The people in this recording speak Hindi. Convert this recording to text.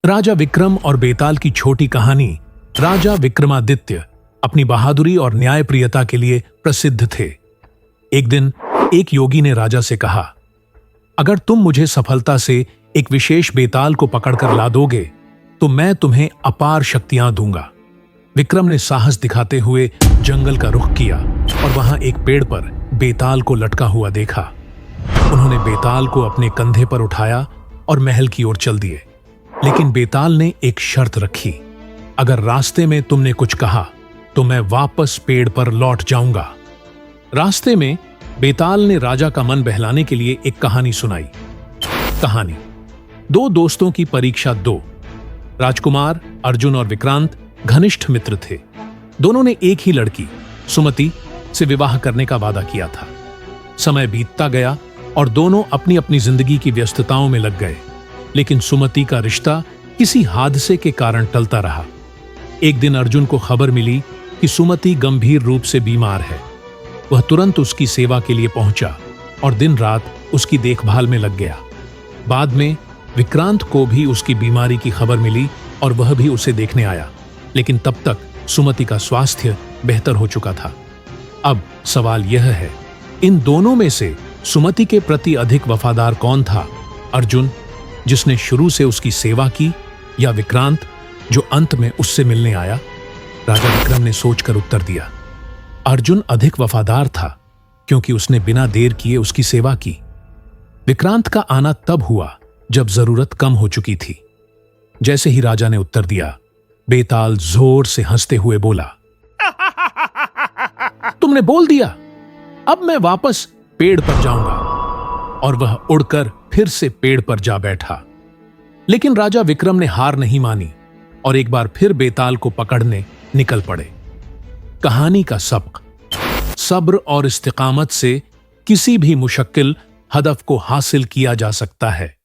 राजा विक्रम और बेताल की छोटी कहानी। राजा विक्रमादित्य अपनी बहादुरी और न्यायप्रियता के लिए प्रसिद्ध थे। एक दिन एक योगी ने राजा से कहा, अगर तुम मुझे सफलता से एक विशेष बेताल को पकड़कर ला दोगे तो मैं तुम्हें अपार शक्तियां दूंगा। विक्रम ने साहस दिखाते हुए जंगल का रुख किया और वहां एक पेड़ पर बेताल को लटका हुआ देखा। उन्होंने बेताल को अपने कंधे पर उठाया और महल की ओर चल दिए। लेकिन बेताल ने एक शर्त रखी, अगर रास्ते में तुमने कुछ कहा तो मैं वापस पेड़ पर लौट जाऊंगा। रास्ते में बेताल ने राजा का मन बहलाने के लिए एक कहानी सुनाई। कहानी, दो दोस्तों की परीक्षा 2। राजकुमार अर्जुन और विक्रांत घनिष्ठ मित्र थे। दोनों ने एक ही लड़की सुमति से विवाह करने का वादा किया था। समय बीतता गया और दोनों अपनी अपनी जिंदगी की व्यस्तताओं में लग गए। लेकिन सुमति का रिश्ता किसी हादसे के कारण टलता रहा। एक दिन अर्जुन को खबर मिली कि सुमति गंभीर रूप से बीमार है। वह तुरंत उसकी सेवा के लिए पहुंचा और दिन रात उसकी देखभाल में लग गया। बाद में विक्रांत को भी उसकी बीमारी की खबर मिली और वह भी उसे देखने आया। लेकिन तब तक सुमति का स्वास्थ्य बेहतर हो चुका था। अब सवाल यह है, इन दोनों में से सुमति के प्रति अधिक वफादार कौन था? अर्जुन, जिसने शुरू से उसकी सेवा की, या विक्रांत जो अंत में उससे मिलने आया? राजा विक्रम ने सोचकर उत्तर दिया, अर्जुन अधिक वफादार था क्योंकि उसने बिना देर किए उसकी सेवा की। विक्रांत का आना तब हुआ जब जरूरत कम हो चुकी थी। जैसे ही राजा ने उत्तर दिया, बेताल जोर से हंसते हुए बोला, तुमने बोल दिया, अब मैं वापस पेड़ पर जाऊंगा। और वह उड़कर फिर से पेड़ पर जा बैठा। लेकिन राजा विक्रम ने हार नहीं मानी और एक बार फिर बेताल को पकड़ने निकल पड़े। कहानी का सबक, सब्र और इस्तिकामत से किसी भी मुश्किल हदफ को हासिल किया जा सकता है।